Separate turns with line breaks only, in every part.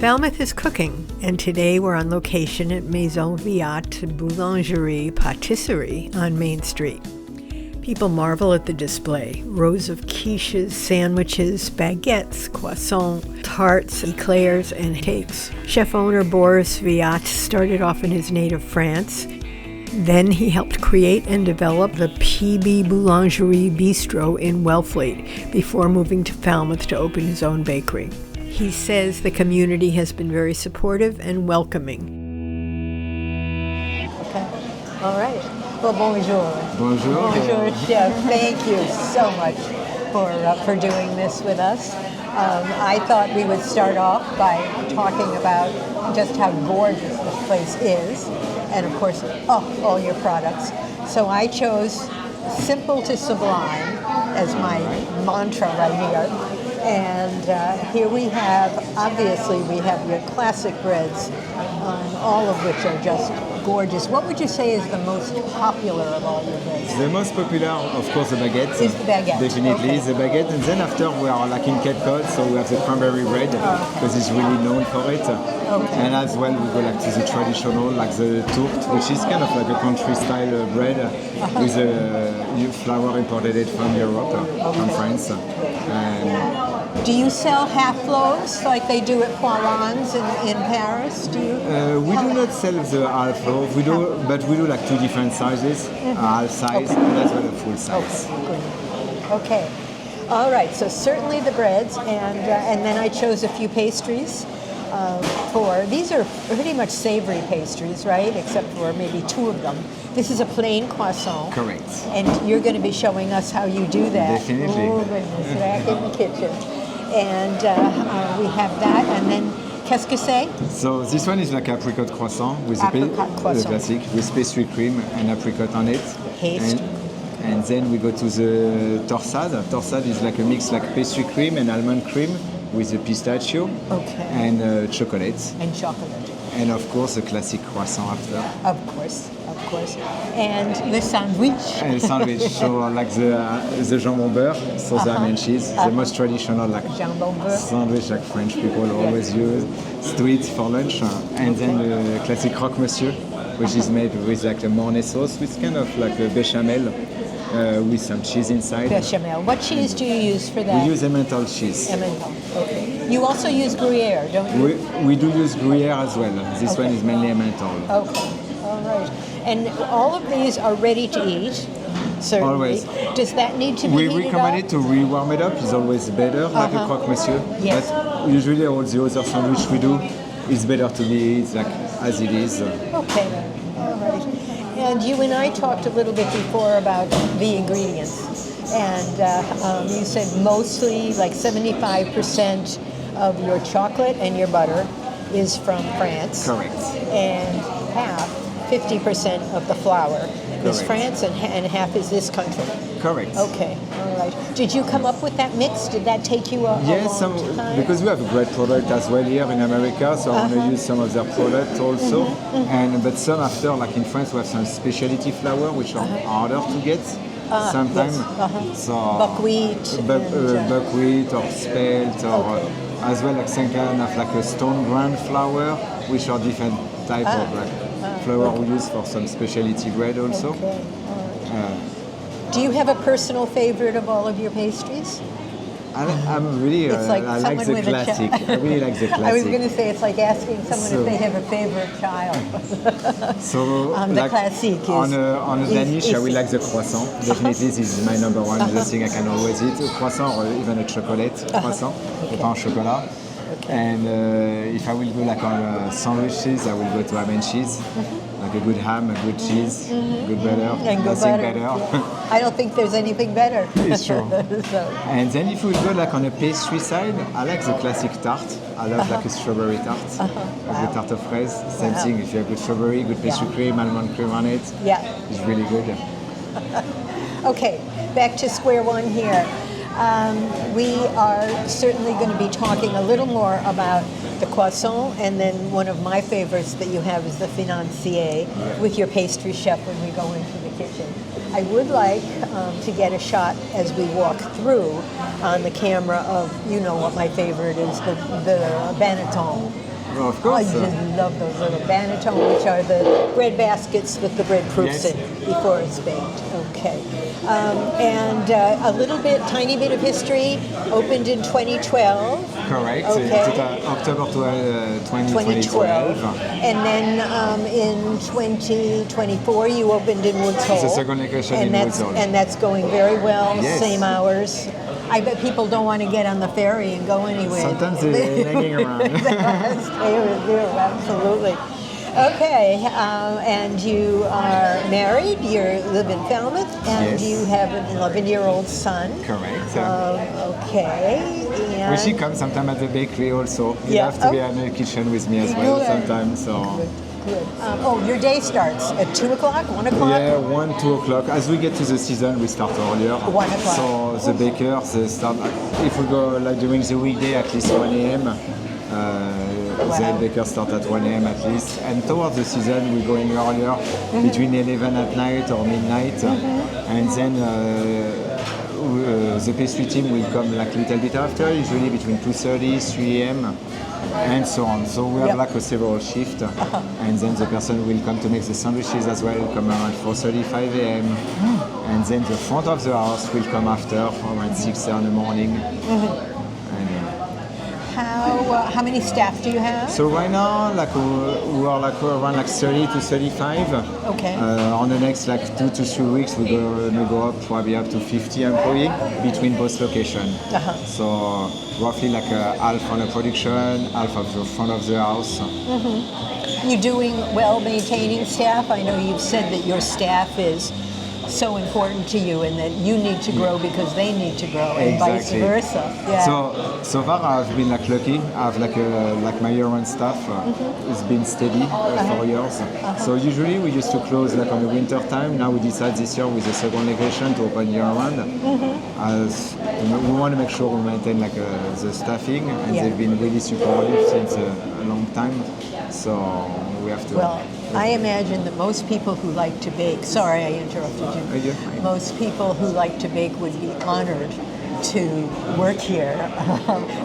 Falmouth is cooking, and today we're on location at Maison Villatte Boulangerie Patisserie on Main Street. People marvel at the display. Rows of quiches, sandwiches, baguettes, croissants, tarts, eclairs, and cakes. Chef owner Boris Villatte started off in his native France. Then he helped create and develop the PB Boulangerie Bistro in Wellfleet before moving to Falmouth to open his own bakery. He says the community has been very supportive and welcoming. Okay. All right. Well, bonjour.
Bonjour.
Bonjour, Chef. Thank you so much for doing this with us. I thought we would start off by talking about just how gorgeous this place is, and of course, all your products. So I chose simple to sublime as my mantra right here. And here we have, obviously, we have your classic breads, all of which are just gorgeous. What would you say is the most popular of all your breads?
The most popular, of course, the baguette.
Is the baguette.
Definitely,
okay.
The baguette. And then after we are like in Cape Cod, so we have the cranberry bread, because it's really known for it.
Okay.
And as well, we go like to the traditional, like the tourte, which is kind of like a country-style bread with flour imported from Europe, from France.
Do you sell half loaves like they do at Poirons in Paris? Do you?
We do not sell the half loaf. We do, but we do like two different sizes, half size and as well a full size.
Okay. All right. So certainly the breads, and then I chose a few pastries. These are pretty much savory pastries, right? Except for maybe two of them. This is a plain croissant.
Correct.
And you're going to be showing us how you do that.
Definitely.
Oh goodness, back in the kitchen. And we have that, and then qu'est-ce que c'est?
So this one is like apricot croissant with
croissant.
The classic with pastry cream and apricot on it. And then we go to the torsade. Torsade is like a mix like pastry cream and almond cream with the pistachio and chocolate.
And chocolate.
And of course the classic croissant after.
Of course. And the sandwich.
And the sandwich, so like the jambon beurre, so the ham and cheese, the most traditional like sandwich like French people always use, to eat for lunch. And then the classic croque monsieur, which is made with like a mornay sauce, with kind of like a bechamel with some cheese inside.
Bechamel. What cheese do you use for that?
We use Emmental cheese.
Emmental. Okay. You also use Gruyere, don't you?
We do use Gruyere as well. This one is mainly Emmental.
Okay. All right. And all of these are ready to eat, certainly.
Always.
Does that need to be
We
heated
recommend
up?
it to re-warm it up. It's always better, like a croque monsieur.
Yes.
But usually all the other sandwich we do, it's better to be eaten like as it is.
Okay. All right. And you and I talked a little bit before about the ingredients. And you said mostly like 75% of your chocolate and your butter is from France.
Correct.
And half, 50% of the flour is France, and half is this country.
Correct.
Okay, all right. Did you come up with that mix? Did that take you a long time?
Because we have a great product as well here in America, so I want to use some of their product also. But some after, like in France, we have some specialty flour which are harder to get sometimes.
Yes.
So
buckwheat.
Buckwheat or spelt, or as well like some kind of like a stone ground flour, which are different type of like flour we use for some specialty bread also.
Okay. Do you have a personal favorite of all of your pastries?
I'm really,
It's like
I like the classic. I really like the classic.
I was going to say, it's like asking someone if they have a favorite child.
So,
the
like
classic is...
On a Danish, I will like the croissant. Definitely, this is my number one. The thing I can always eat. A croissant or even a chocolate croissant. Le pain au chocolat. And if I will go like on sandwiches, I will go to ham and cheese. Like a good ham, a good cheese, good butter,
and good
nothing
butter.
better.
I don't think there's anything better.
It's true. And then if we go like on a pastry side, I like the classic tarte. I love like a strawberry tart, like the tarte of fraise. Same thing, if you have good strawberry, good pastry cream, almond cream on it, it's really good.
Okay, back to square one here. We are certainly going to be talking a little more about the croissant, and then one of my favorites that you have is the financier with your pastry chef when we go into the kitchen. I would like to get a shot as we walk through on the camera of, you know what my favorite is, the Banneton.
Well, of course.
I just love those little banneton, which are the bread baskets that the bread proofs
Yes.
in before it's baked. Okay. And a little bit, tiny bit of history, opened in 2012.
Correct.
Okay.
October 2012.
And then in 2024, you opened in Woods Hole.
The second location
and
in
that's,
Woods Hole.
And that's going very well,
Yes.
same hours. I bet people don't want to get on the ferry and go anywhere.
Sometimes they're hanging around.
Stay with you, absolutely. Okay, and you are married, you live in Falmouth, and
Yes.
you have an 11-year-old son.
Correct.
Okay. And
When she comes sometime at the bakery also. You
Yeah.
have to be
Oh.
in the kitchen with me as well
Good.
sometimes. So.
Good. Your day starts at 2 o'clock, 1 o'clock?
Yeah, 1, 2 o'clock. As we get to the season, we start earlier.
1 o'clock.
So the bakers they start. If we go like during the weekday, at least 1 a.m. The bakers start at 1 a.m. at least. And towards the season, we're going earlier, between 11 at night or midnight, and then. The pastry team will come like a little bit after, usually between 2:30, 3 a.m. and so on. So we have
Yep.
like a several shift, and then the person will come to make the sandwiches as well, come around 4:30, 5 a.m. And then the front of the house will come after around 6 in the morning. And,
How many staff do you have?
so right now, like we are like around like 30 to 35.
Okay.
On the next like 2 to 3 weeks, we're gonna go up probably up to 50 employees between both locations. So roughly like half on the production, half of the front of the house.
You're doing well maintaining staff. I know you've said that your staff is so important to you and that you need to grow because they need to grow and vice
Exactly.
versa. Yeah.
So far I've been like lucky. I have like my year-round staff. It's been steady for years. So usually we used to close like on the winter time. Now we decide this year with the second location to open year-round. As you know, we want to make sure we maintain like the staffing, and
Yeah.
they've been really supportive since a long time. So we have to.
Well, I imagine that most people who like to bake, sorry I interrupted you,
you're fine.
most people who like to bake would be honored to work here.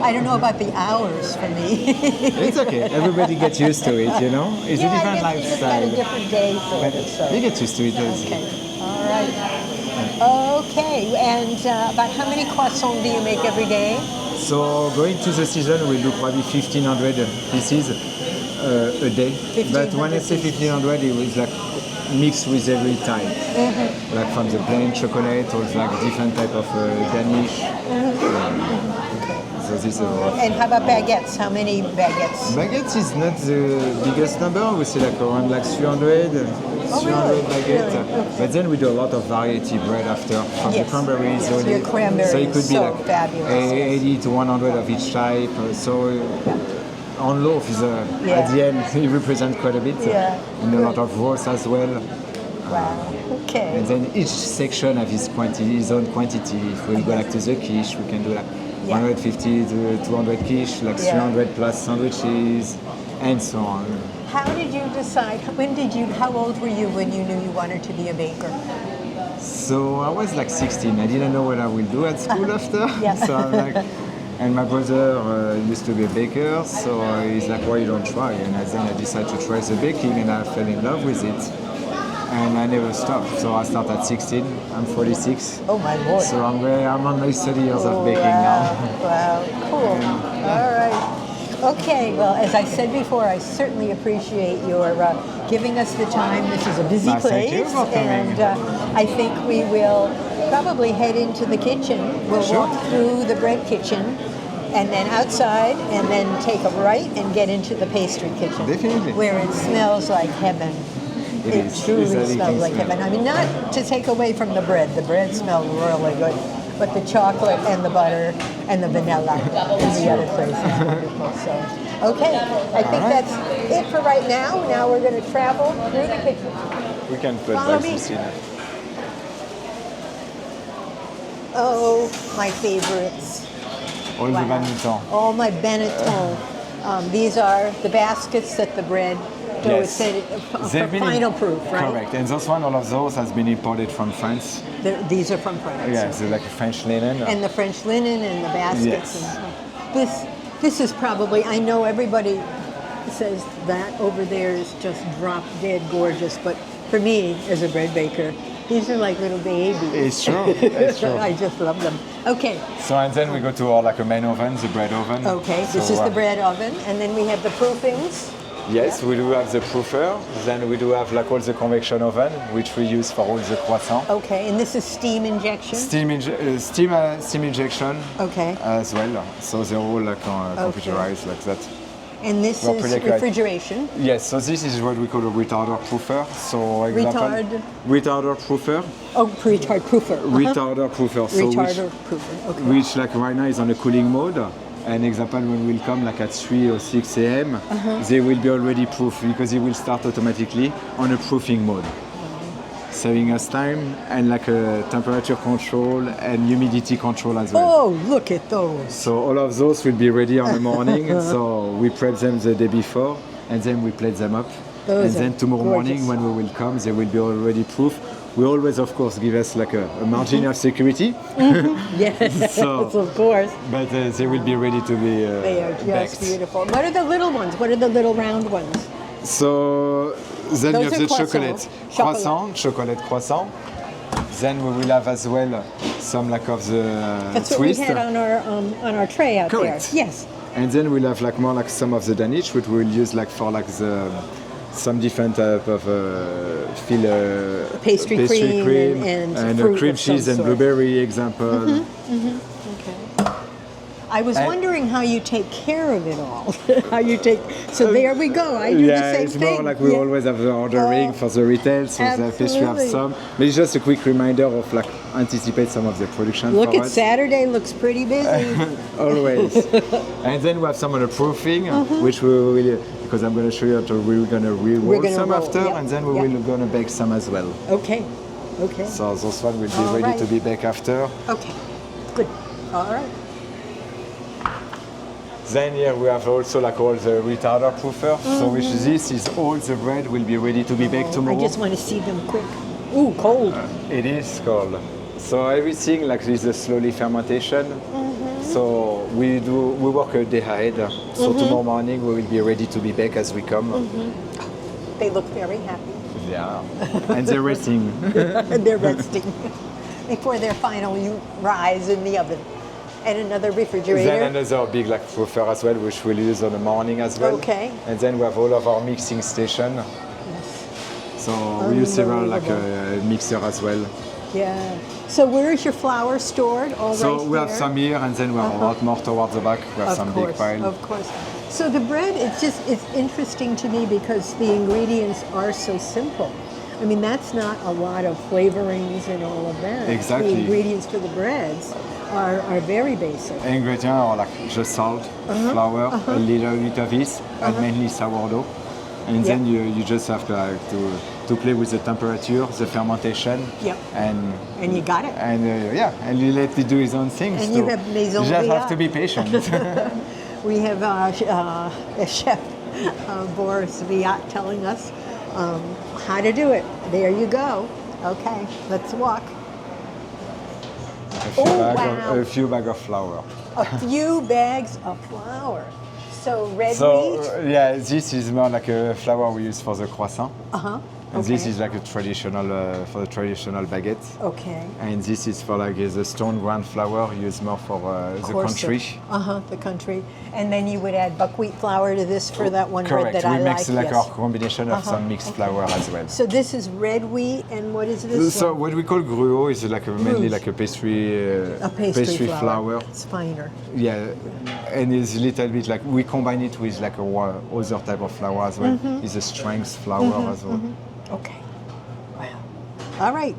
I don't know about the hours for me.
It's okay. Everybody gets used to it, you know. It's a different
I guess you just got
lifestyle.
a different day for
But
it. So.
you get used to it.
Okay, all right. Okay, and about how many croissants do you make every day?
So going to the season, we'll do probably 1,500 pieces a day. But when I say 1,500, it was like mixed with every type. Like from the plain chocolate or like different type of Danish. So this is
And how about baguettes? How many baguettes?
Baguettes is not the biggest number. We say like around like 300, 300 baguettes.
Really?
But then we do a lot of variety bread after from
Yes.
the cranberries.
Yes, your cranberry
so it
is
could be
so
like
fabulous, yes.
80 to 100 of each type. So on loaf is
Yeah.
at the end it represents quite a bit.
Yeah.
And a lot of rolls as well.
Wow. Okay.
And then each section has its quantity, its own quantity. If we go like to the quiche, we can do like 150 to 200 quiche, like 300 plus sandwiches, and so on.
How did you decide? How old were you when you knew you wanted to be a baker?
So I was like 16. I didn't know what I would do at school after.
Yeah.
So I'm like, and my brother used to be a baker, so he's like, why you don't try? And then I decided to try the baking, and I fell in love with it. And I never stopped. So I started at 16. I'm 46.
Oh my Lord.
So I'm on my 30 years of baking now.
Wow, cool. All right. Okay, well, as I said before, I certainly appreciate your giving us the time. This is a busy
Thank
place,
you for coming.
and I think we will probably head into the kitchen. We'll walk through the bread kitchen, and then outside, and then take a right and get into the pastry kitchen.
Definitely.
Where it smells like heaven.
It
It
is.
truly
It's a
smells like
smell.
heaven. I mean, not to take away from the bread. The bread smells really good. But the chocolate and the butter and the vanilla in the other place is wonderful. So, okay, I think that's it for right now. Now we're going to travel through the kitchen.
We can put
Follow
back
me.
some cine.
Oh, my favorites.
All the banneton.
All my Benetton. These are the baskets that the bread dough is said
They've been
final proof, right?
Correct. And those one, all of those has been imported from France.
These are from France.
Yeah, so like French linen.
And the French linen and the baskets.
Yes.
And this is probably, I know everybody says that over there is just drop dead gorgeous, but for me, as a bread baker, these are like little babies.
It's true. It's true.
I just love them. Okay.
So and then we go to our like a main oven, the bread oven.
Okay, this is the bread oven, and then we have the proofings.
Yes, we do have the proofer. Then we do have like all the convection oven, which we use for all the croissants.
Okay, and this is steam injection.
Steam injection.
Okay.
As well. So they're all like computerized like that.
And this
Well,
is
pretty accurate.
refrigeration.
Yes, so this is what we call a retarder proofer. So example, retarder proofer.
Oh, retard proofer.
Retarder proofer. So
Retarder proofer. Okay.
which like right now is on a cooling mode. An example when we'll come like at 3 or 6 a.m. They will be already proof because it will start automatically on a proofing mode. Saving us time and like a temperature control and humidity control as well.
Oh, look at those.
So all of those will be ready on the morning. So we prep them the day before and then we plate them up.
Those
and then
are
tomorrow
gorgeous.
morning when we will come, they will be already proof. We always, of course, give us like a margin of security.
Yes,
So-
of course.
But they will be ready to be
They are just
baked.
beautiful. What are the little ones? What are the little round ones?
So then
Those
you have
are
the
croissants.
chocolate croissant. Then we will have as well some like of the
That's what
twist.
we had on our tray out
Correct.
there. Yes.
And then we'll have like more like some of the Danish, which we'll use like for like the some different type of
Pastry cream and fruit
cream
of some
cheese and
sort.
blueberry example.
Okay. I was wondering how you take care of it all. How you take. So there we go. I do the same
it's
thing.
more like we
Yeah.
always have the ordering for the retail, so the pastry have
Absolutely.
some. But it's just a quick reminder of like anticipate some of the production.
Look
for
at
us.
Saturday. Looks pretty busy.
Always. And then we have some of the proofing, which we will, because I'm going to show you how we're going to re-roll
gonna
some
roll,
after,
yeah,
and then we
yeah.
will going to bake some as well.
Okay. Okay.
So those one will be
All
ready
right.
to be baked after.
Okay. Good. All right.
Then here we have also like all the retarder proofer. So which this is all the bread will be ready to be baked tomorrow.
I just want to see them quick. Ooh, cold.
It is cold. So everything like this is slowly fermentation. So we work a day ahead. So tomorrow morning we will be ready to be baked as we come.
They look very happy.
Yeah. And they're resting.
They're resting before their final rise in the oven. And another refrigerator.
Then another big like proofer as well, which we'll use on the morning as well.
Okay.
And then we have all of our mixing station. So we use several like a mixer as well.
Yeah. So where is your flour stored? All
So
right
we have
there?
some here, and then we have a lot more towards the back. We have some big pile.
Of course. So the bread, it's interesting to me because the ingredients are so simple. I mean, that's not a lot of flavorings and all of that.
Exactly.
The ingredients for the breads are very basic.
Ingredients are like just salt, flour, a little bit of yeast, and mainly sourdough. And then you just have to play with the temperature, the fermentation,
Yep.
and
you got it.
And and you let it do his own thing.
And
so
you have Maison
you just have
Villatte.
to be patient.
We have a chef, Boris Villatte, telling us how to do it. There you go. Okay, let's walk.
A few bags of flour.
A few bags of flour. So red
So
wheat.
yeah, this is more like a flour we use for the croissant. And this
Okay.
is like a traditional for the traditional baguette.
Okay.
And this is for like the stone ground flour used more for the country.
The country. And then you would add buckwheat flour to this for that one
Correct.
bread that
We
I
mix
like.
like our combination of some mixed flour as well.
So this is red wheat, and what is this?
So
one?
what we call gruau is like mainly like a pastry
A pastry
flour.
It's finer.
Yeah, and it's a little bit like we combine it with like other type of flour as well. It's a strength flour as well.
Okay. Wow. All right.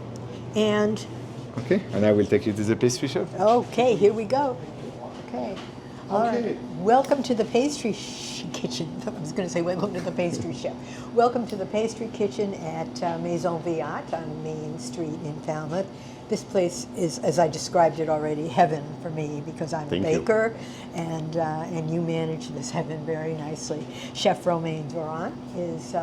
And
Okay, and I will take you to the pastry shop.
okay, here we go. Okay. All right. Welcome to the pastry kitchen. I was going to say welcome to the pastry chef. Welcome to the pastry kitchen at Maison Villatte on Main Street in Falmouth. This place is, as I described it already, heaven for me because I'm a baker, and you manage this heaven very nicely. Chef Romain Zoran is.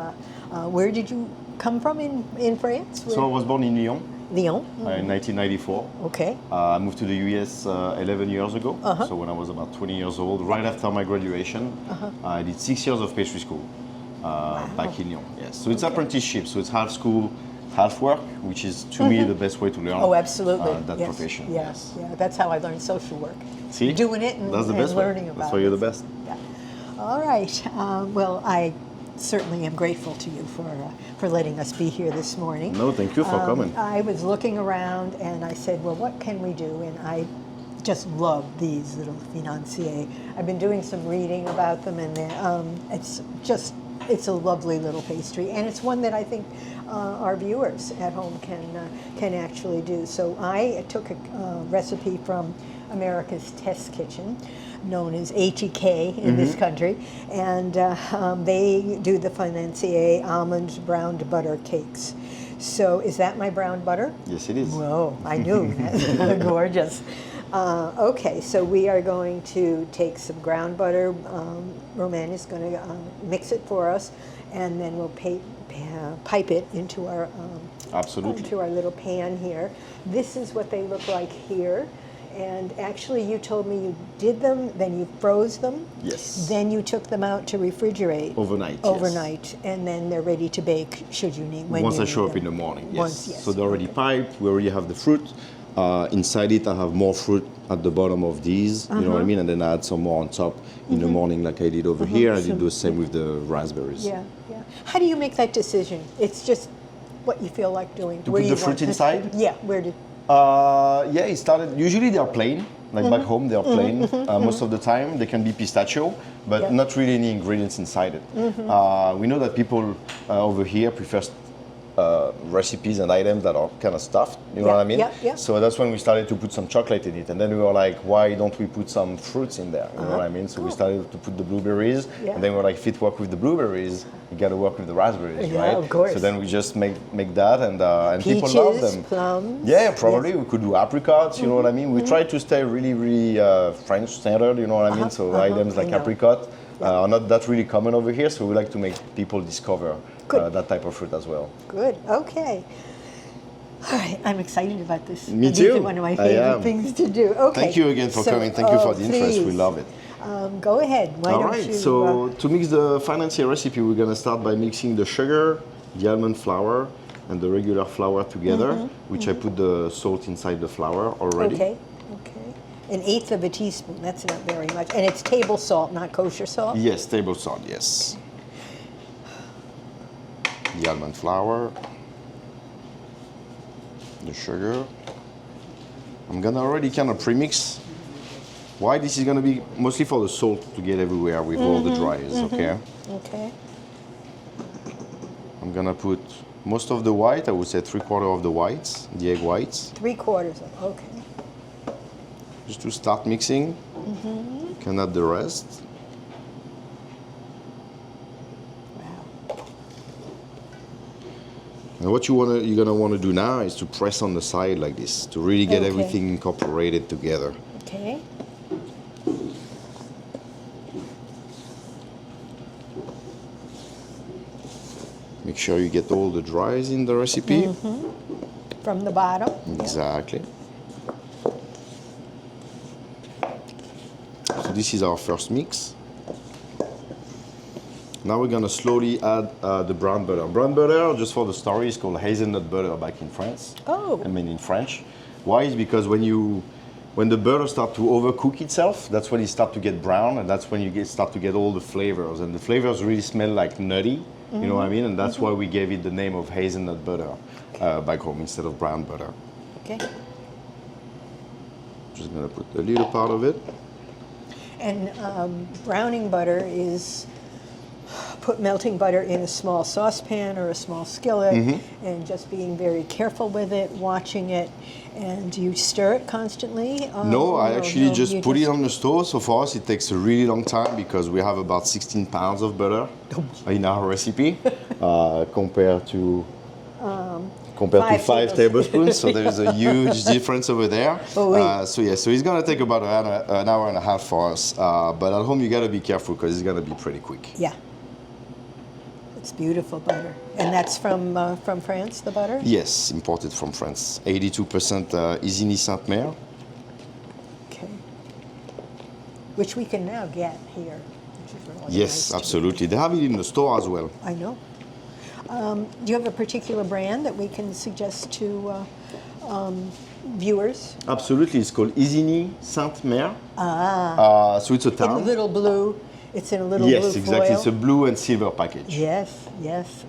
Where did you come from in France?
So I was born in Lyon.
Lyon.
in 1994.
Okay.
I moved to the US 11 years ago. So when I was about 20 years old, right after my graduation, I did 6 years of pastry school back in Lyon. Yes. So it's apprenticeship. So it's half school, half work, which is to me the best way to learn.
Oh, absolutely.
That
yes.
profession.
Yes. Yeah. That's how I learned social work.
See,
doing it and,
that's the
and
best
learning
way.
about
That's why you're the best.
Yeah. All right. Well, I certainly am grateful to you for letting us be here this morning.
No, thank you for coming.
I was looking around and I said, well, what can we do? And I just love these little financiers. I've been doing some reading about them, and it's a lovely little pastry, and it's one that I think our viewers at home can actually do. So I took a recipe from America's Test Kitchen, known as ATK in this country, and they do the financier almond browned butter cakes. So is that my brown butter?
Yes, it is.
Whoa, I knew. Gorgeous. Okay, so we are going to take some ground butter. Romain is going to mix it for us, and then we'll pipe it into our into our little pan here. This is what they look like here. And actually, you told me you did them, then you froze them.
Yes.
Then you took them out to refrigerate.
Overnight.
Overnight,
yes.
And then they're ready to bake. Should you need
Once I show up in the morning. Yes. So they're already piped. We already have the fruit. Inside it, I have more fruit at the bottom of these. You know what I mean? And then I add some more on top in the morning, like I did over here. I did the same with the raspberries.
Yeah, yeah. How do you make that decision? It's just what you feel like doing.
To put the fruit inside?
Yeah. Where did?
Yeah, it started. Usually they are plain. Like back home, they are plain. Most of the time, they can be pistachio, but not really any ingredients inside it. We know that people over here prefer recipes and items that are kind of stuffed, you know what I mean? So that's when we started to put some chocolate in it, and then we were like, why don't we put some fruits in there, you know what I mean? So we started to put the blueberries, and then we were like, if it work with the blueberries, you got to work with the raspberries, right?
Of course.
So then we just make that, and
Peaches,
people love them.
Plums.
Yeah, probably we could do apricots, you know what I mean? We try to stay really, really French standard, you know what I mean? So items like apricot are not that really common over here, so we like to make people discover that type of fruit as well.
Good. Okay. All right. I'm excited about this.
Me
These
too.
are one of my favorite things to do. Okay.
Thank you again for coming. Thank you for the interest. We
please.
love it.
Go ahead. Why
All
don't
right.
you?
So to mix the financier recipe, we're gonna start by mixing the sugar, the almond flour, and the regular flour together, which I put the salt inside the flour already.
Okay. Okay. 1/8 of a teaspoon. That's not very much. And it's table salt, not kosher salt?
Yes, table salt, yes. The almond flour, the sugar. I'm gonna already kind of pre-mix. Why? This is gonna be mostly for the salt to get everywhere with all the dries, okay?
Okay.
I'm gonna put most of the white, I would say 3/4 of the whites, the egg whites.
3/4 of, okay.
Just to start mixing. You can add the rest. And what you're gonna want to do now is to press on the side like this to really get everything incorporated together.
Okay.
Make sure you get all the dries in the recipe.
From the bottom.
Exactly. So this is our first mix. Now we're gonna slowly add the brown butter. Brown butter, just for the story, is called hazelnut butter back in France.
Oh.
I mean in French. Why? Is because when the butter starts to overcook itself, that's when it starts to get brown, and that's when you start to get all the flavors. And the flavors really smell like nutty, you know what I mean? And that's why we gave it the name of hazelnut butter back home instead of brown butter.
Okay.
Just gonna put a little part of it.
And browning butter is put melting butter in a small saucepan or a small skillet, and just being very careful with it, watching it. And you stir it constantly?
No, I actually just put it on the stove. So for us, it takes a really long time because we have about 16 pounds of butter in our recipe compared to 5 tablespoons. So there's a huge difference over there. So it's gonna take about an hour and a half for us. But at home, you gotta be careful because it's gonna be pretty quick.
Yeah. It's beautiful butter. And that's from France, the butter?
Yes, imported from France. 82% Isigny Sainte-Mère.
Okay. Which we can now get here, which is really
Yes,
nice.
absolutely. They have it in the store as well.
I know. Do you have a particular brand that we can suggest to viewers?
Absolutely. It's called Isigny Sainte-Mère. So it's a
In
town.
little blue. It's in a little blue foil.
Yes, exactly. It's a blue and silver package.
Yes, yes.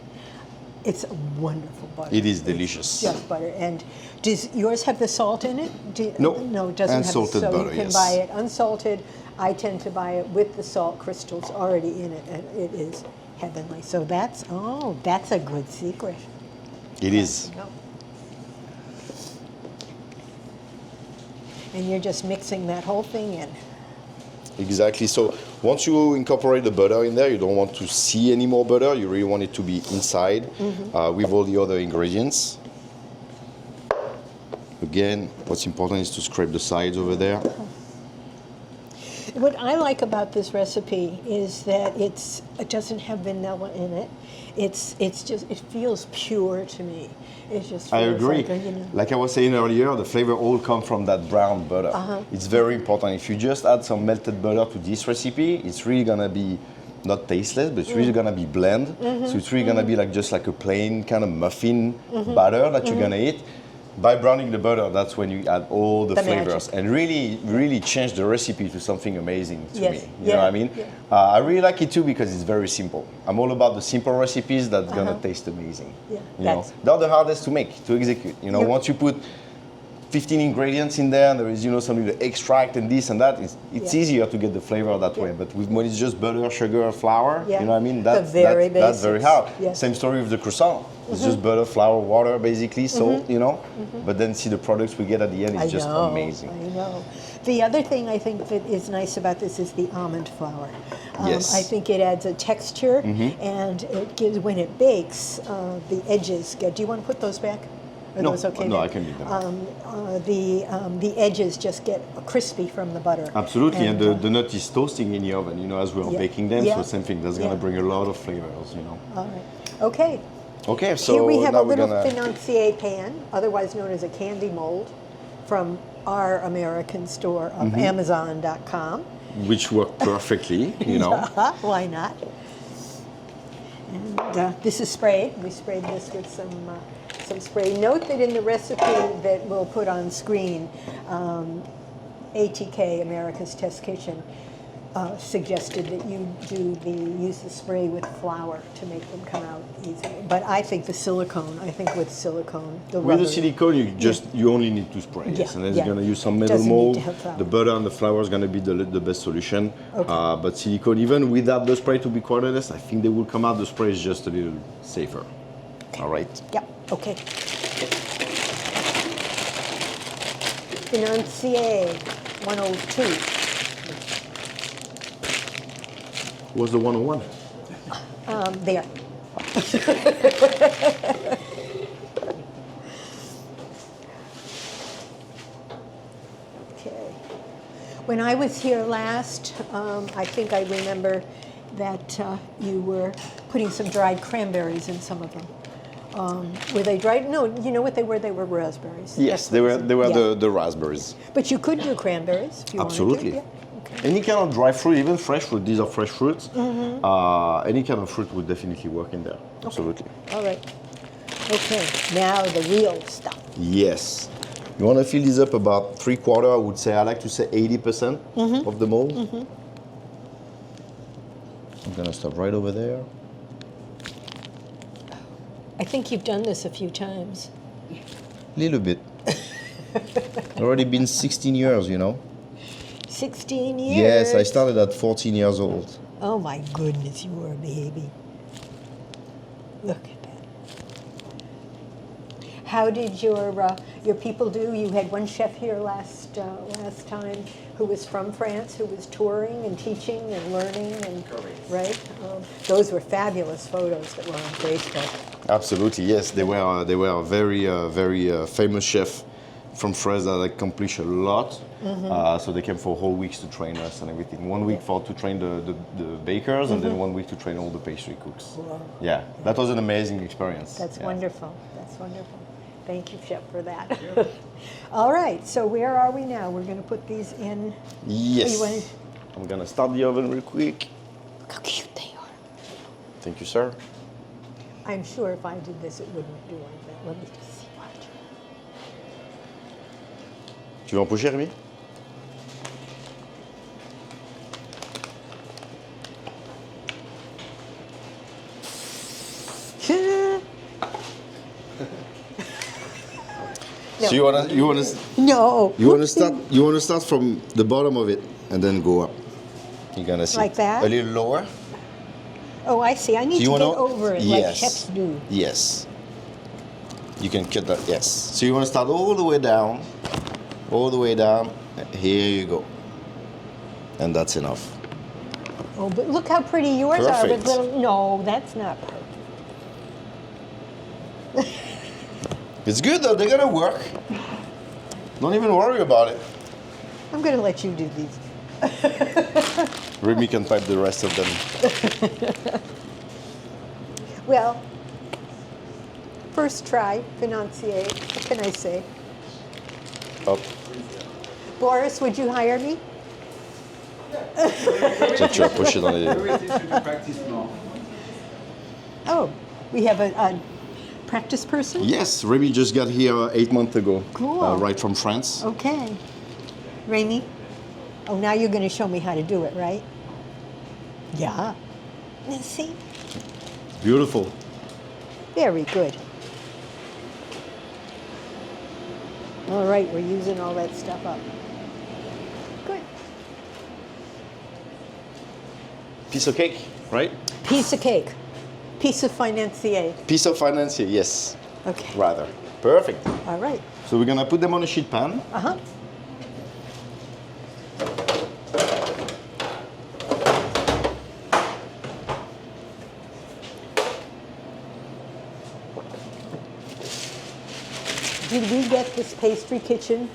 It's a wonderful butter.
It is delicious.
It's just butter. And does yours have the salt in it?
No.
No, it doesn't
Unsalted
have the salt.
butter,
You can
yes.
buy it unsalted. I tend to buy it with the salt crystals already in it, and it is heavenly. So that's a good secret.
It is.
No. And you're just mixing that whole thing in.
Exactly. So once you incorporate the butter in there, you don't want to see any more butter. You really want it to be inside with all the other ingredients. Again, what's important is to scrape the sides over there.
What I like about this recipe is that it doesn't have vanilla in it. It feels pure to me. It just feels
I agree.
like
Like I was saying earlier, the flavor all comes from that brown butter. It's very important. If you just add some melted butter to this recipe, it's really gonna be not tasteless, but it's really gonna be bland. So it's really gonna be like just like a plain kind of muffin batter that you're gonna eat. By browning the butter, that's when you add all the flavors
magic.
and really change the recipe to something amazing to
Yes.
me. You know what I mean?
Yeah.
I really like it too because it's very simple. I'm all about the simple recipes that's gonna taste amazing.
Yeah,
You know,
that's-
they're the hardest to make, to execute. You know,
Yep.
once you put 15 ingredients in there and there is, some little extract and this and that, it's
Yeah.
easier to get the flavor that way.
Yeah.
But when it's just butter, sugar, flour,
Yeah.
you know what I mean?
The very
That's very
basics.
hard.
Yeah.
Same story with the croissant. It's just butter, flour, water, basically, salt, But then see the products we get at the end is just amazing.
I know. The other thing I think that is nice about this is the almond flour.
Yes.
I think it adds a texture, and it gives, when it bakes, the edges get. Do you want to put those back? Are
No,
those okay
no,
there?
I can leave them.
The edges just get crispy from the butter.
Absolutely, and
And,
the nut is toasting in the oven, as we're
Yeah.
baking them,
Yeah.
so same thing, that's gonna
Yeah.
bring a lot of flavors,
All right. Okay.
Okay, so
Here we have
now
a
we're
little
gonna...
financier pan, otherwise known as a candy mold, from our American store of Amazon.com.
Which worked perfectly,
Why not? And this is sprayed. We sprayed this with some spray. Note that in the recipe that we'll put on screen, ATK, America's Test Kitchen, suggested that you use the spray with flour to make them come out easily. But I think with silicone,
With
the
the
rubber-
silicone, you only need to spray, yes,
Yeah,
and then
yeah.
you're gonna use some metal
Doesn't need
mold.
to have flour.
The butter and the flour is gonna be the best solution.
Okay.
But silicone, even without the spray, to be quite honest, I think they will come out. The spray is just a little safer. All right.
Yep, okay. Financier 102.
What's the 101?
There. Okay. When I was here last, I think I remember that you were putting some dried cranberries in some of them. Were they dried? No, you know what they were? They were raspberries.
Yes,
That's
they
what
were
it is. Yeah.
the raspberries.
But you could do cranberries if you
Absolutely.
wanted to. Yeah. Okay.
Any kind of dry fruit, even fresh fruit, these are fresh fruits. Any kind of fruit would definitely work in there. Absolutely.
All right. Okay, now the real stuff.
Yes. You want to fill these up about 3/4, I would say. I like to say 80% of the mold. I'm going to stop right over there.
I think you've done this a few times.
Little bit. Already been 16 years,
16 years.
Yes, I started at 14 years old.
Oh my goodness, you were a baby. Look at that. How did your people do? You had one chef here last time who was from France, who was touring and teaching and learning, and right. Those were fabulous photos that were on Facebook.
Absolutely, yes. They were a very famous chef from France that accomplish a lot. So they came for whole weeks to train us and everything. 1 week to train the bakers, and then 1 week to train all the pastry cooks.
Wow.
Yeah, that was an amazing experience.
That's
Yeah.
wonderful. That's wonderful. Thank you, Chef, for that. All right, so where are we now? We're going to put these in.
Yes.
You wanna-
I'm gonna start the oven real quick.
Look how cute they are.
Thank you, sir.
I'm sure if I did this, it wouldn't do anything. Let me just see what.
Tu veux en pocher, Rémi?
No.
So you wanna
No.
you wanna start from the bottom of it and then go up. You're gonna see
Like that?
a little lower.
Oh, I see. I need
So
to
you
get
wanna
over it like chefs do.
Yes. You can cut that. Yes. So you wanna start all the way down, all the way down. Here you go. And that's enough.
Oh, but look how pretty yours are.
Perfect.
But little, no, that's not perfect.
It's good though. They're gonna work. Don't even worry about it.
I'm going to let you do these.
Remy can pipe the rest of them.
Well, first try, financier. What can I say?
Up.
Boris, would you hire me?
Tiens, tu vas pocher dans les.
Everything should be practiced more.
Oh, we have a practice person?
Yes, Remy just got here 8 months ago.
Cool.
Right from France.
Okay. Remy? Oh, now you're going to show me how to do it, right? Yeah. Now see?
Beautiful.
Very good. All right, we're using all that stuff up. Good.
Piece of cake, right?
Piece of cake. Piece of financier.
Piece of financier, yes.
Okay.
Rather. Perfect.
All right.
So we're gonna put them on a sheet pan.
Uh-huh. Did we get this pastry kitchen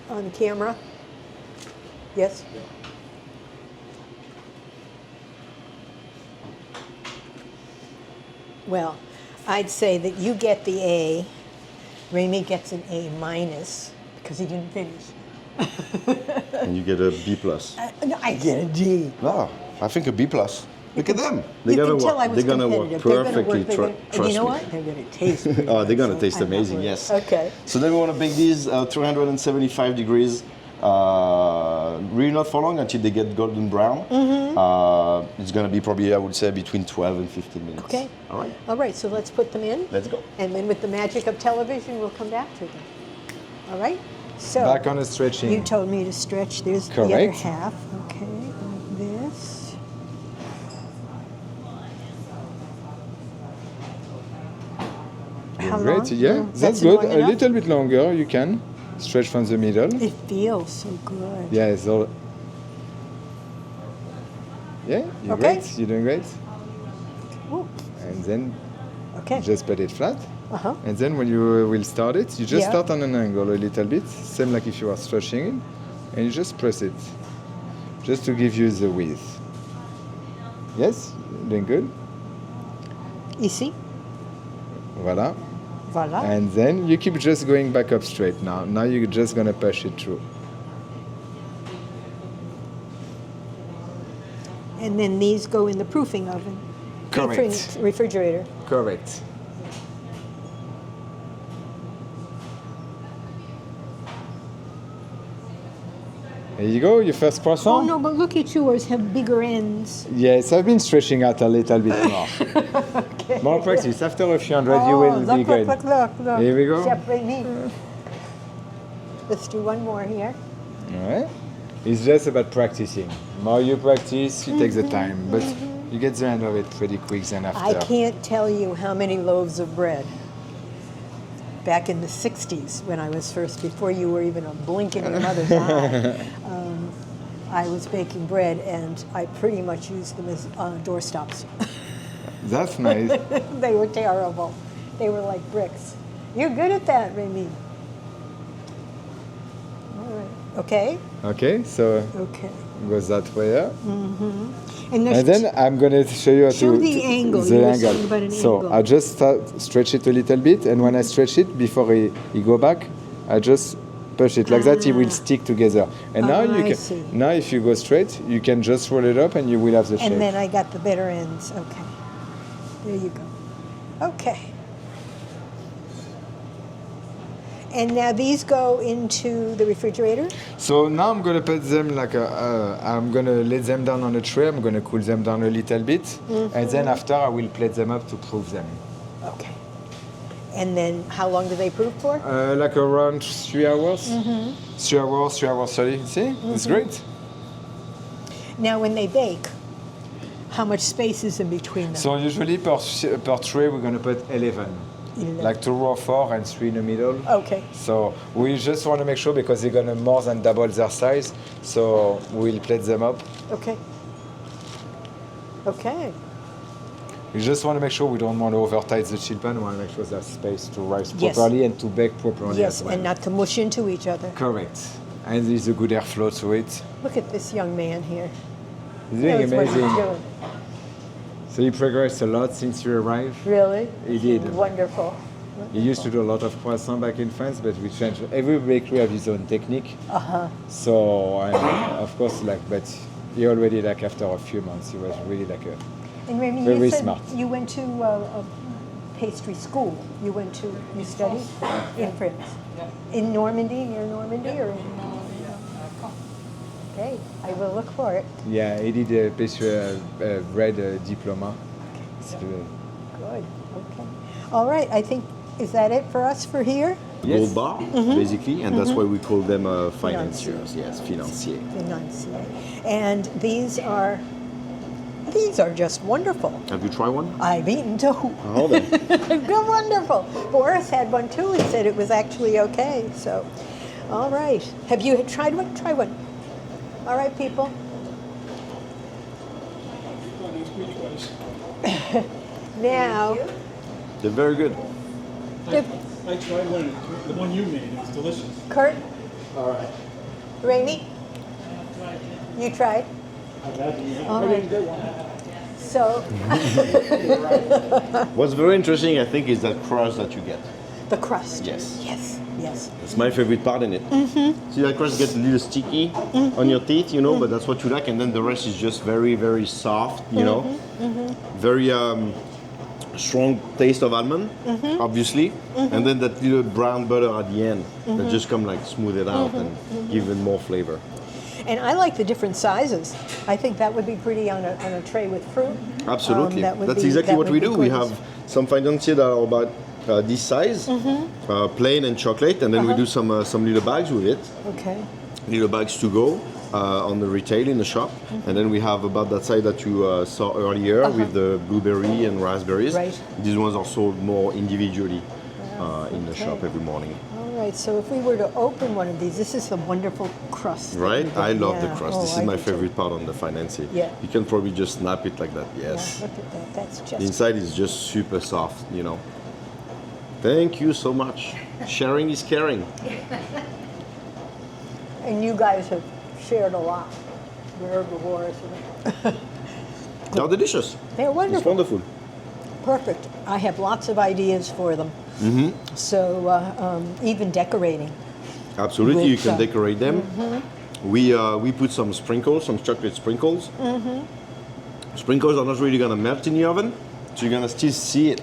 on camera? Yes? Well, I'd say that you get the A, Remy gets an A minus because he didn't finish.
And you get a B plus.
No, I get a D.
No, I think a B plus. Look at them.
You
They're
can
gonna
tell I
work.
was
They're gonna work
competitive. They're gonna
perfectly.
work, and
Trust
you know
me.
what? They're going to taste pretty
Oh, they're gonna
good,
taste
so I'm not
amazing.
worried.
Yes.
Okay.
So then we want to bake these 375 degrees. Really not for long until they get golden brown. It's gonna be probably, I would say, between 12 and 15 minutes.
Okay.
All right.
All right, so let's put them in.
Let's go.
And then with the magic of television, we'll come back to them. All right? So
Back on the stretching.
you told me to stretch. There's the other
Correct.
half. Okay, like this. How long?
Great, yeah,
No,
that's good.
long
A
enough?
little bit longer, you can stretch from the middle.
It feels so good.
Yeah, it's all. Yeah, you're
Okay.
great. You're doing great.
Ooh,
And then
okay.
just put it flat.
Uh-huh.
And then when you will start it, you just
Yeah.
start on an angle a little bit, same like if you are stretching it, and you just press it, just to give you the width. Yes, doing good.
Ici.
Voilà.
Voilà.
And then you keep just going back up straight now. Now you're just gonna push it through.
And then these go in the proofing oven.
Correct.
Refrigerator.
Correct. There you go, your first
Oh
croissant.
no, but look at yours, have bigger ends.
Yes, I've been stretching out a little bit more.
Okay.
More practice. After a few hundred, you will
look,
be good.
Look.
Here we go.
Chef Remy. Let's do one more here.
All right. It's just about practicing. More you practice, you take the time, but you get the end of it pretty quick then after.
I can't tell you how many loaves of bread. Back in the 60s, when I was first, before you were even a blink in your mother's eye, I was baking bread, and I pretty much used them as doorstops.
That's nice.
They were terrible. They were like bricks. You're good at that, Remy. Okay.
Okay, so
Okay.
goes that way. Yeah.
And
And then I'm gonna show you how
Show
to
the angle.
The
You were
angle.
saying about an
so
angle.
I just stretch it a little bit, and when I stretch it before he go back, I just push it like that. It will stick together. And now you
I
can.
see.
Now if you go straight, you can just roll it up, and you will have the shape.
And then I got the bitter ends. Okay. There you go. Okay. And now these go into the refrigerator?
So now I'm gonna put them like I'm gonna let them down on a tray. I'm gonna cool them down a little bit, and then after I will plate them up to proof them.
Okay. And then how long do they proof for?
Like around 3 hours. 3 hours, 3 hours 30. See, it's great.
Now when they bake, how much space is in between them?
So usually per tray we're gonna put 11.
11.
Like 2 or 4 and 3 in the middle.
Okay.
So we just want to make sure because they're gonna more than double their size. So we'll plate them up.
Okay. Okay.
We just want to make sure we don't want to overtight the chill pan. We want to make sure there's space to rise
Yes.
properly and to bake properly
Yes,
as well.
and not to mush into each other.
Correct. And there's a good airflow to it.
Look at this young man here.
He's doing
Knows what he's
amazing.
doing.
So he progressed a lot since you arrived.
Really?
He did.
Wonderful.
He used to do a lot of croissants back in France, but we changed. Every bakery has its own technique. So, and of course, but he already, after a few months, he was really
And Remy,
Very
you said
smart.
you went to a pastry school. You studied in France. In Normandy, near Normandy, or? Okay, I will look for it.
Yeah, he did a pastry bread diploma.
Good. Okay. All right. I think is that it for us for here?
Gold bar, basically, and that's why we call them financiers. Yes, financier.
Financier. And these are just wonderful.
Have you tried one?
I've eaten two.
Oh, then.
Good, wonderful. Boris had one too and said it was actually okay. So, all right. Have you tried one? Try one. All right, people. Now,
They're very good.
I tried one, the one you made. It was delicious.
Kurt,
All right.
Rainey, you tried.
I've had the,
All
I
right.
didn't get one.
So,
What's very interesting, I think, is that crust that you get.
the crust.
Yes.
Yes. Yes.
It's my favorite part in it. See, that crust gets a little sticky on your teeth, but that's what you like, and then the rest is just very, very soft, very strong taste of almond, obviously, and then that little brown butter at the end that just come smooth it out and give it more flavor.
And I like the different sizes. I think that would be pretty on a tray with fruit.
Absolutely.
That would
That's
be-
exactly
that
what
would
we
be
do. We
gorgeous.
have some financiers that are about this size, plain and chocolate, and then we do some little bags with it,
Okay.
little bags to go on the retail in the shop. And then we have about that size that you saw earlier with the blueberry and raspberries.
Right.
These ones are sold more individually in the shop every morning.
All right. So if we were to open one of these, this is the wonderful crust. that
Right?
you get.
I love the
Yeah.
crust.
Oh,
This
I
is my
do too.
favorite part on the financier.
Yeah.
You can probably just snap it like that.
Yeah,
Yes.
look at that. That's
The
just
inside is just super soft, Thank you so much. Sharing is caring.
And you guys have shared a lot. We're herbivores.
They're delicious.
They're
It's
wonderful.
wonderful.
Perfect. I have lots of ideas for them. So even decorating.
Absolutely,
With,
you can decorate them. We put some sprinkles, some chocolate sprinkles. Sprinkles are not really gonna melt in the oven, so you're gonna still see it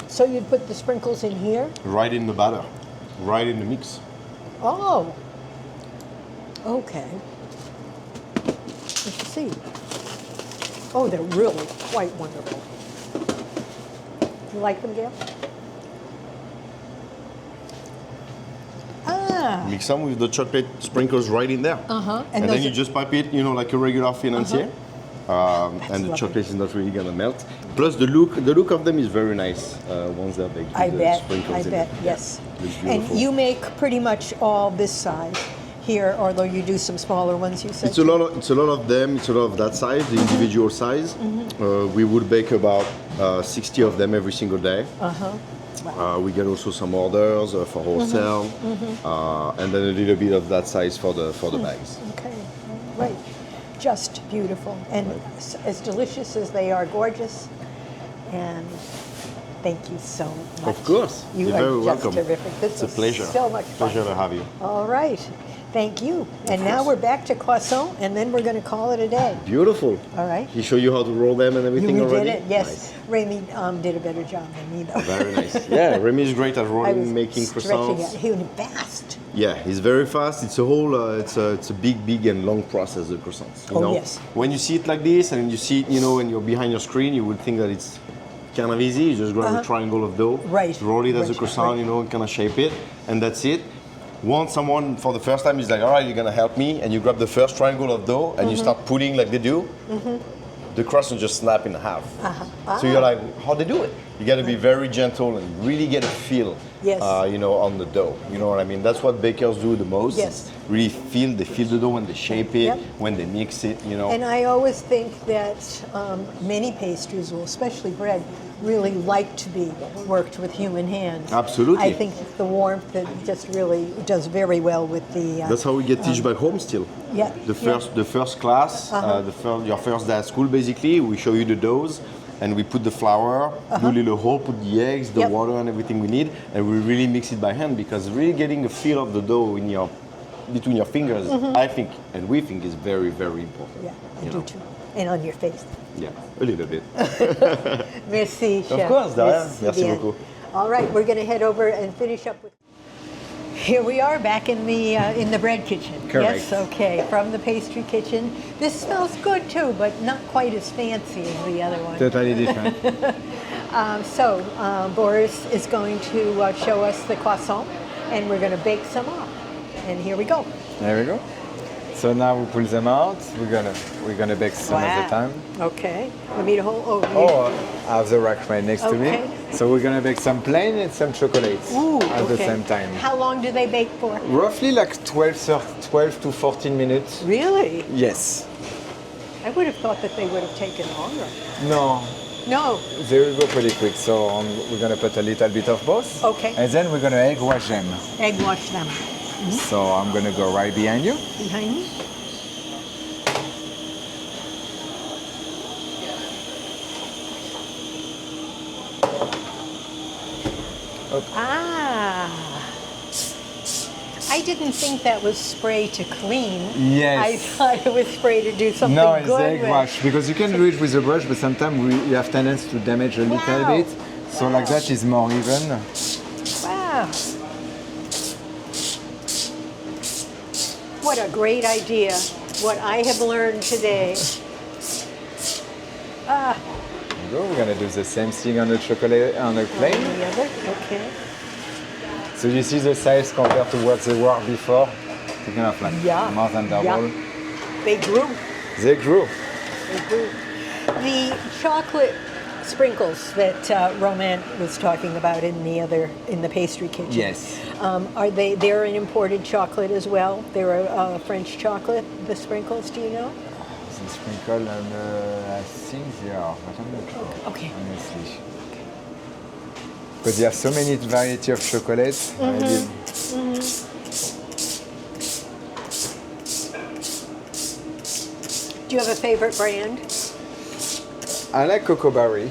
So you'd put the sprinkles in here.
right in the batter, right in the mix.
Oh. Okay. Let's see. Oh, they're really quite wonderful. You like them, Gail? Ah.
Mix them with the chocolate sprinkles right in there. And then
those
you
are-
just pipe it, like a regular financier. And the
lovely.
chocolate is not really gonna melt. Plus the look of them is very nice once they're baked.
I
with the
bet.
sprinkles
I
in
bet.
it.
Yes.
Looks
And
beautiful.
you make pretty much all this size here, although you do some smaller ones. You said.
It's a lot of them. It's a lot of that size, the individual size. We would bake about 60 of them every single day. We get also some orders for wholesale, and then a little bit of that size for the bags.
Okay, right. Just beautiful. And as delicious as they are, gorgeous. And thank you so much.
Of course.
You
You're
are
very
just
welcome.
terrific. This
It's a
was
pleasure.
so much fun.
Pleasure to have you.
All right. Thank you. And now we're back to croissant, and then we're going to call it a day.
Beautiful.
All right.
He show you how to roll them and everything
You
already?
did it, yes.
Nice.
Remy did a better job than me, though.
Very nice. Yeah, Remy is great at
I
rolling,
was
making
stretching
croissants.
it. He was fast.
Yeah, he's very fast. It's a whole, it's a big and long process, the croissants. You
Oh,
know?
yes.
When you see it like this, and you see it, when you're behind your screen, you would think that it's kind of easy. You just grab a triangle of dough,
Right.
roll it as a
Right.
croissant, kind of shape it, and that's it. Once someone for the first time is like, all right, you're gonna help me, and you grab the first triangle of dough and you start pulling like they do, the croissant just snap in half. So you're like, how they do it? You got to be very gentle and really get a feel,
Yes.
on the dough. You know what I mean? That's what bakers do the most.
Yes.
Really they feel the dough when they shape it,
Yep.
when they mix it.
And I always think that many pastries, well, especially bread, really like to be worked with human hands.
Absolutely.
I think the warmth that just really does very well with the.
That's how we get teach back home still.
Yeah.
The first class, your first day at school basically, we show you the doughs and we put the flour, do a little hole, put the eggs, the
Yep.
water and everything we need, and we really mix it by hand because really getting a feel of the dough between your fingers, I think, and we think is very, very important.
Yeah, I do too. And on your face.
Yeah, a little bit.
Merci, Chef.
course, de rien. Merci
bien.
beaucoup.
All right, we're going to head over and finish up with. Here we are back in the bread kitchen.
Correct.
Yes, okay, from the pastry kitchen. This smells good too, but not quite as fancy as the other one.
Totally different.
Boris is going to show us the croissant, and we're going to bake some up. And here we go.
There we go. So now we pull them out. We're gonna bake some at a time.
Okay. Want me to hold? Oh,
Oh, I have the rack right next to me.
Okay.
So we're gonna bake some plain and some chocolates
Ooh,
at the
okay.
same time.
How long do they bake for?
Roughly like 12 to 14 minutes.
Really?
Yes.
I would have thought that they would have taken longer.
No,
No.
they will go pretty quick. So we're gonna put a little bit of both.
Okay.
And then we're gonna egg wash them.
Egg wash them.
So I'm gonna go right behind you.
Behind me? Ah. I didn't think that was spray to clean.
Yes.
I thought it was spray to do something
No, it's
good
the egg
with.
wash because you can do it with a brush, but sometimes you have tendency to damage a little
Wow.
bit. So like that is more even.
Wow. What a great idea. What I have learned today. Ah,
There we go. We're gonna do the same thing on the chocolate on the plain.
the other. Okay.
So you see the size compared to what they were before. It's kind of like
Yeah.
more than double.
Yeah. They grew.
They grew.
They grew. The chocolate sprinkles that Romain was talking about in the pastry kitchen.
Yes.
They're an imported chocolate as well? They're a French chocolate, the sprinkles, do you know?
The sprinkle and I think they are, but I'm not sure.
Okay.
Honestly. Because you have so many variety of chocolates. Maybe
Do you have a favorite brand?
I like Cocoa Berry.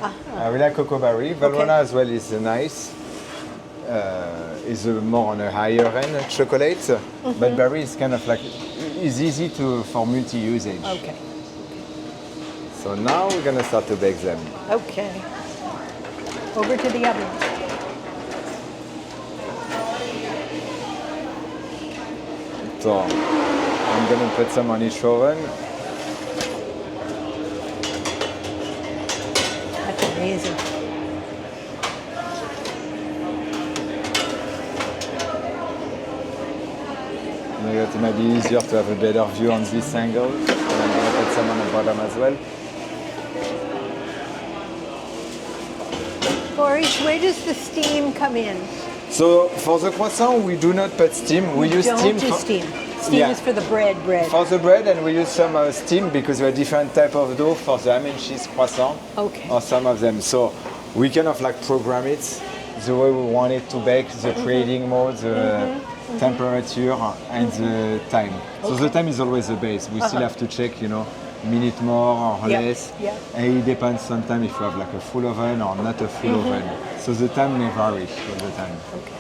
I really like Cocoa Berry. Valrhona as well is nice. Is more on a higher end chocolate, but berry is kind of like is easy for multi-usage.
Okay.
So now we're gonna start to bake them.
Okay. Over to the oven.
So I'm gonna put some on each oven.
That's amazing.
Maybe it might be easier to have a better view on this angle. And I'm gonna put some on the bottom as well.
Boris, where does the steam come in?
So for the croissant, we do not put steam. We use
Don't
steam
do
for,
steam. Steam
Yeah.
is for the bread.
for the bread, and we use some steam because we have different type of dough for the ham and cheese croissant.
Okay.
Or some of them. So we kind of like program it the way we want it to bake, the creating mode, the temperature, and the time. So the time is always the base. We still have to check, minute more or less.
Yeah.
And it depends sometimes if you have like a full oven or not a full oven. So the time may vary all the time.
Okay.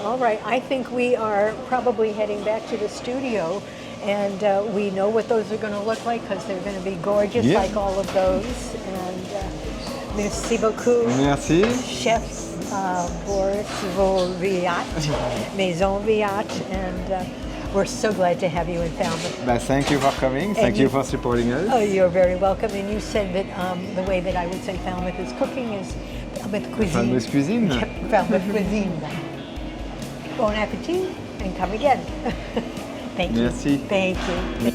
All right. I think we are probably heading back to the studio, and we know what those are going to look like because they're going to be gorgeous, like all of those. And merci beaucoup,
Merci.
Chef Boris Villatte, Maison Villatte, and we're so glad to have you in Falmouth.
Thank you for coming. Thank you for supporting us.
Oh, you're very welcome. And you said that the way that I would say Falmouth is cooking is Falmouth cuisine.
Falmouth cuisine.
Falmouth cuisine. Bon appétit and come again. Thank you.
Merci.
Thank you.